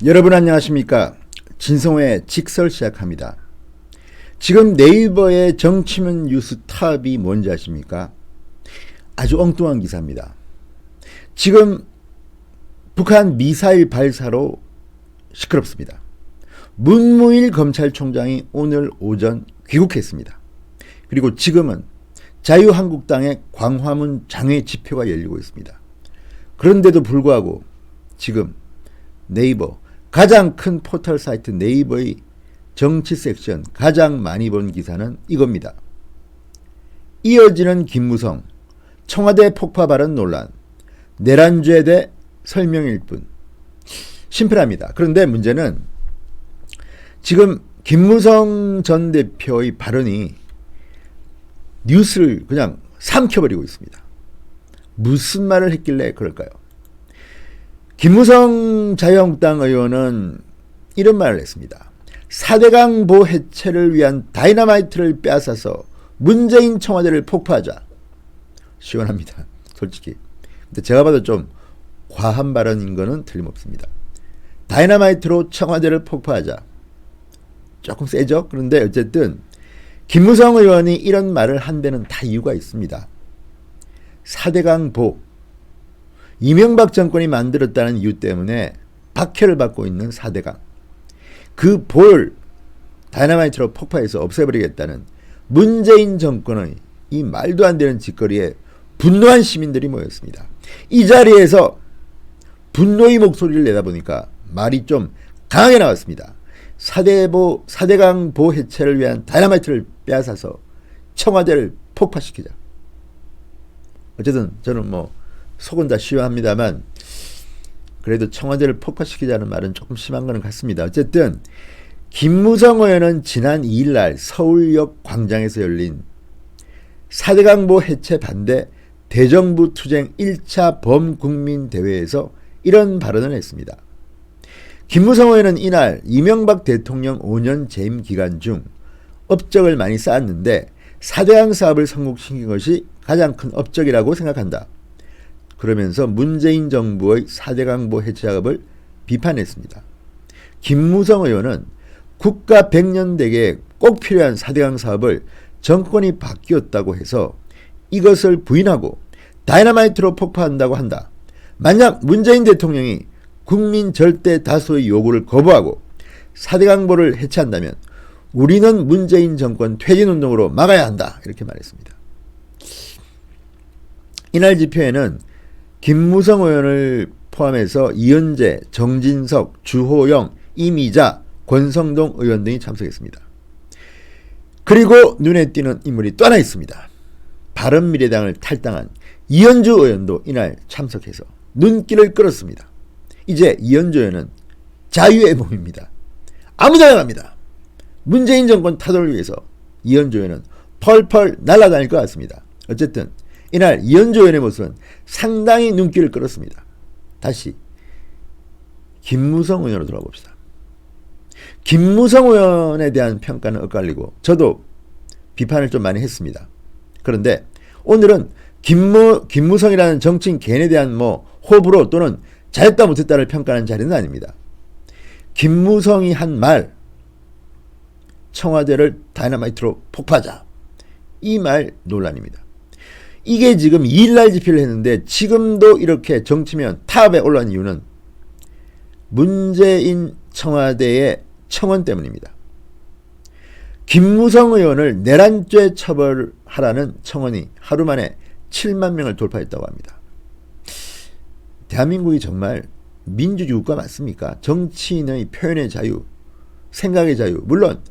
여러분 안녕하십니까? 진성호의 직설 시작합니다. 지금 네이버의 정치면 뉴스 탑이 뭔지 아십니까? 아주 엉뚱한 기사입니다. 지금 북한 미사일 발사로 시끄럽습니다. 문무일 검찰총장이 오늘 오전 귀국했습니다. 그리고 지금은 자유한국당의 광화문 장외 집회가 열리고 있습니다. 그런데도 불구하고 지금 네이버 가장 큰 포털 사이트 네이버의 정치 섹션 가장 많이 본 기사는 이겁니다. 이어지는 김무성 청와대 폭파 발언 논란 내란죄 대 설명일 뿐. 심플합니다. 그런데 문제는 지금 김무성 전 대표의 발언이 뉴스를 그냥 삼켜버리고 있습니다. 무슨 말을 했길래 그럴까요? 김무성 자유한국당 의원은 이런 말을 했습니다. 4대강보 해체를 위한 다이너마이트를 빼앗아서 문재인 청와대를 폭파하자. 시원합니다. 솔직히. 근데 제가 봐도 좀 과한 발언인 거는 틀림없습니다. 다이너마이트로 청와대를 폭파하자. 조금 세죠? 그런데 어쨌든 김무성 의원이 이런 말을 한 데는 다 이유가 있습니다. 4대강보 이명박 정권이 만들었다는 이유 때문에 박해를 받고 있는 4대강 그 보를 다이너마이트로 폭파해서 없애버리겠다는 문재인 정권의 이 말도 안 되는 짓거리에 분노한 시민들이 모였습니다. 이 자리에서 분노의 목소리를 내다 보니까 말이 좀 강하게 나왔습니다. 4대강 보 해체를 위한 다이너마이트를 빼앗아서 청와대를 폭파시키자. 어쨌든 저는 속은 다 시원합니다만 그래도 청와대를 폭파시키자는 말은 조금 심한 거는 같습니다. 어쨌든 김무성 의원은 지난 2일날 서울역 광장에서 열린 4대강보 해체 반대 대정부 투쟁 1차 범국민대회에서 이런 발언을 했습니다. 김무성 의원은 이날 이명박 대통령 5년 재임 기간 중 업적을 많이 쌓았는데 4대강 사업을 성공시킨 것이 가장 큰 업적이라고 생각한다. 그러면서 문재인 정부의 4대강보 해체 작업을 비판했습니다. 김무성 의원은 국가 100년 대계에 꼭 필요한 4대강 사업을 정권이 바뀌었다고 해서 이것을 부인하고 다이너마이트로 폭파한다고 한다. 만약 문재인 대통령이 국민 절대 다수의 요구를 거부하고 4대강보를 해체한다면 우리는 문재인 정권 퇴진운동으로 막아야 한다. 이렇게 말했습니다. 이날 집회에는 김무성 의원을 포함해서 이현재, 정진석, 주호영, 이미자, 권성동 의원 등이 참석했습니다. 그리고 눈에 띄는 인물이 또 하나 있습니다. 바른미래당을 탈당한 이현주 의원도 이날 참석해서 눈길을 끌었습니다. 이제 이현주 의원은 자유의 몸입니다. 아무데나 갑니다. 문재인 정권 타도를 위해서 이현주 의원은 펄펄 날아다닐 것 같습니다. 어쨌든 이날 이현주 의원의 모습은 상당히 눈길을 끌었습니다. 다시 김무성 의원으로 돌아봅시다. 김무성 의원에 대한 평가는 엇갈리고 저도 비판을 좀 많이 했습니다. 그런데 오늘은 김무성이라는 정치인 개인에 대한 호불호 또는 잘했다 못했다를 평가하는 자리는 아닙니다. 김무성이 한 말 청와대를 다이너마이트로 폭파하자 이 말 논란입니다. 이게 지금 2일날 집회를 했는데 지금도 이렇게 정치면 탑에 올라온 이유는 문재인 청와대의 청원 때문입니다. 김무성 의원을 내란죄 처벌하라는 청원이 하루 만에 7만 명을 돌파했다고 합니다. 대한민국이 정말 민주주의 국가 맞습니까? 정치인의 표현의 자유, 생각의 자유, 물론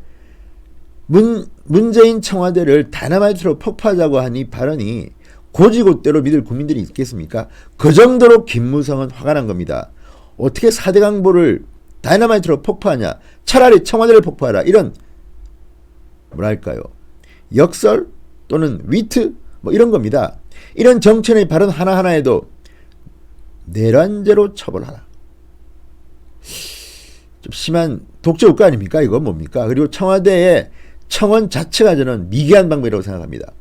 문재인 청와대를 다이너마이트로 폭파하자고 한 이 발언이 고지고대로 믿을 국민들이 있겠습니까? 그 정도로 김무성은 화가 난 겁니다. 어떻게 4대강보를 다이너마이트로 폭파하냐? 차라리 청와대를 폭파하라. 이런 뭐랄까요? 역설 또는 위트 이런 겁니다. 이런 정치인의 발언 하나하나에도 내란죄로 처벌하라. 좀 심한 독재국가 아닙니까? 이건 뭡니까? 그리고 청와대의 청원 자체가 저는 미개한 방법이라고 생각합니다.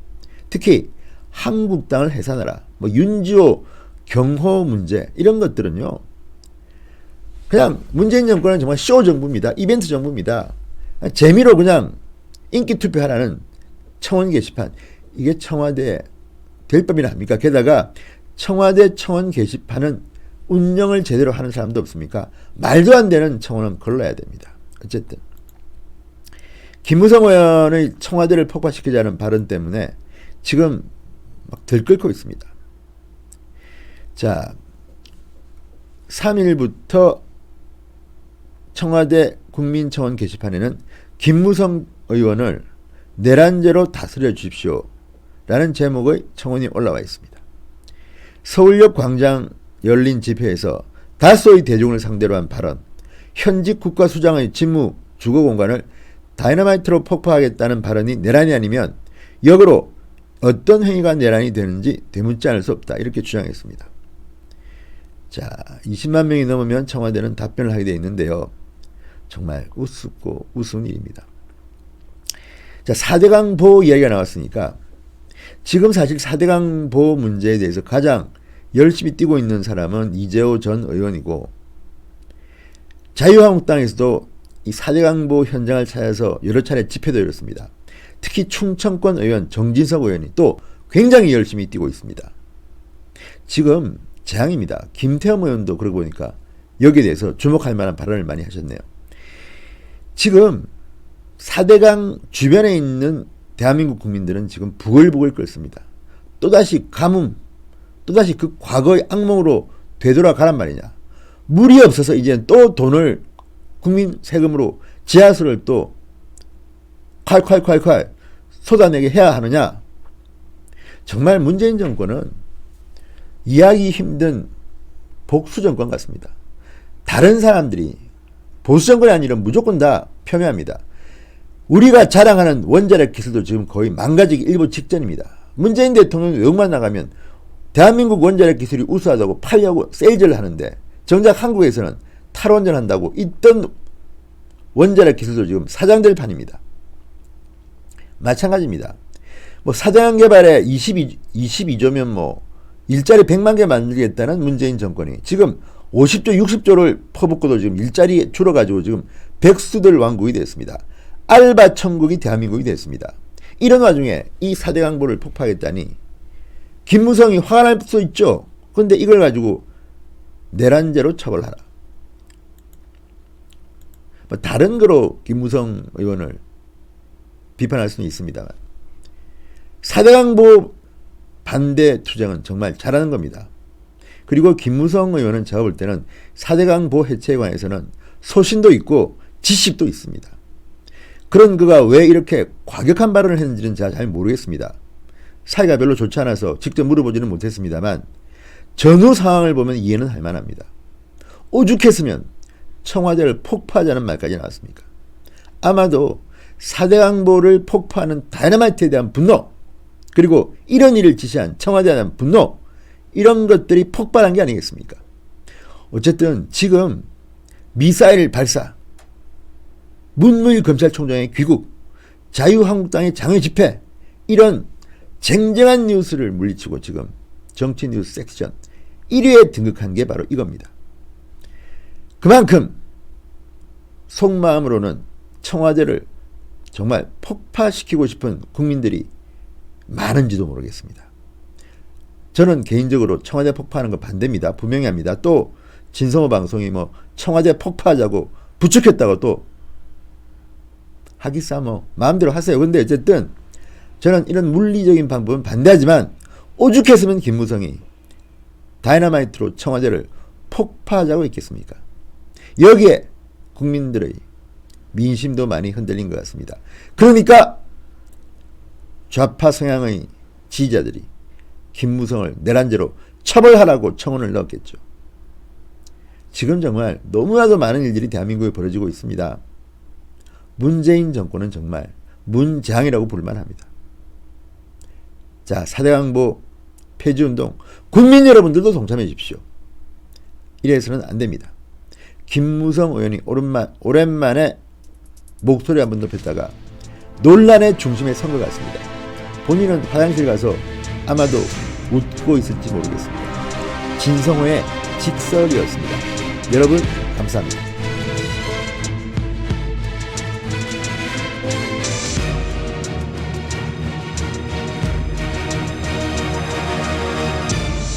특히 한국당을 해산하라. 윤지호 경호 문제 이런 것들은요. 그냥 문재인 정권은 정말 쇼 정부입니다. 이벤트 정부입니다. 재미로 그냥 인기 투표하라는 청원 게시판. 이게 청와대 될 법이나 합니까? 게다가 청와대 청원 게시판은 운영을 제대로 하는 사람도 없습니까? 말도 안 되는 청원은 걸러야 됩니다. 어쨌든 김무성 의원의 청와대를 폭파시키자는 발언 때문에 지금 막 들끓고 있습니다. 자, 3일부터 청와대 국민청원 게시판에는 김무성 의원을 내란죄로 다스려 주십시오 라는 제목의 청원이 올라와 있습니다. 서울역 광장 열린 집회에서 다수의 대중을 상대로 한 발언, 현직 국가수장의 직무 주거공간을 다이너마이트로 폭파하겠다는 발언이 내란이 아니면 역으로 어떤 행위가 내란이 되는지 되묻지 않을 수 없다. 이렇게 주장했습니다. 자, 20만 명이 넘으면 청와대는 답변을 하게 되어 있는데요. 정말 우습고 우스운 일입니다. 자, 4대강 보호 이야기가 나왔으니까 지금 사실 4대강 보호 문제에 대해서 가장 열심히 뛰고 있는 사람은 이재호 전 의원이고, 자유한국당에서도 이 4대강 보호 현장을 찾아서 여러 차례 집회도 열었습니다. 특히 충청권 의원 정진석 의원이 또 굉장히 열심히 뛰고 있습니다. 지금 재앙입니다. 김태흠 의원도 그러고 보니까 여기에 대해서 주목할 만한 발언을 많이 하셨네요. 지금 4대강 주변에 있는 대한민국 국민들은 지금 부글부글 끓습니다. 또다시 가뭄, 또다시 그 과거의 악몽으로 되돌아가란 말이냐. 물이 없어서 이제는 또 돈을 국민 세금으로 지하수를 또 콸콸콸콸 쏟아내게 해야 하느냐. 정말 문재인 정권은 이해하기 힘든 복수 정권 같습니다. 다른 사람들이 보수 정권이 아니라 무조건 다 폄훼합니다. 우리가 자랑하는 원자력 기술도 지금 거의 망가지기 일보 직전입니다. 문재인 대통령 외국만 나가면 대한민국 원자력 기술이 우수하다고 팔려고 세일즈를 하는데, 정작 한국에서는 탈원전한다고 있던 원자력 기술도 지금 사장될 판입니다. 마찬가지입니다. 뭐 4대강 개발에 22조면 뭐 일자리 100만 개 만들겠다는 문재인 정권이 지금 50조 60조를 퍼붓고도 지금 일자리 줄어가지고 지금 백수들 왕국이 됐습니다. 알바 천국이 대한민국이 됐습니다. 이런 와중에 이 4대강보를 폭파하겠다니 김무성이 화가 날 수 있죠. 그런데 이걸 가지고 내란죄로 처벌하라. 뭐 다른 거로 김무성 의원을 비판할 수는 있습니다만 4대강보 반대 투쟁은 정말 잘하는 겁니다. 그리고 김무성 의원은 제가 볼 때는 4대강보 해체에 관해서는 소신도 있고 지식도 있습니다. 그런 그가 왜 이렇게 과격한 발언을 했는지는 제가 잘 모르겠습니다. 사이가 별로 좋지 않아서 직접 물어보지는 못했습니다만 전후 상황을 보면 이해는 할 만합니다. 오죽했으면 청와대를 폭파하자는 말까지 나왔습니까? 아마도 4대강보를 폭파하는 다이너마이트에 대한 분노, 그리고 이런 일을 지시한 청와대에 대한 분노, 이런 것들이 폭발한 게 아니겠습니까? 어쨌든 지금 미사일 발사, 문무일 검찰총장의 귀국, 자유한국당의 장외 집회, 이런 쟁쟁한 뉴스를 물리치고 지금 정치 뉴스 섹션 1위에 등극한 게 바로 이겁니다. 그만큼 속마음으로는 청와대를 정말 폭파시키고 싶은 국민들이 많은지도 모르겠습니다. 저는 개인적으로 청와대 폭파하는 거 반대입니다. 분명히 합니다. 또 진성호 방송이 뭐 청와대 폭파하자고 부추겼다고 또 하기싸 뭐 마음대로 하세요. 근데 어쨌든 저는 이런 물리적인 방법은 반대하지만 오죽했으면 김무성이 다이너마이트로 청와대를 폭파하자고 했겠습니까? 여기에 국민들의 민심도 많이 흔들린 것 같습니다. 그러니까 좌파 성향의 지지자들이 김무성을 내란죄로 처벌하라고 청원을 넣었겠죠. 지금 정말 너무나도 많은 일들이 대한민국에 벌어지고 있습니다. 문재인 정권은 정말 문재앙이라고 부를만합니다. 자, 4대강보 폐지운동 국민 여러분들도 동참해 주십시오. 이래서는 안 됩니다. 김무성 의원이 오랜만에 목소리 한번 높였다가 논란의 중심에 선 것 같습니다. 본인은 화장실 가서 아마도 웃고 있을지 모르겠습니다. 진성호의 직설이었습니다. 여러분 감사합니다.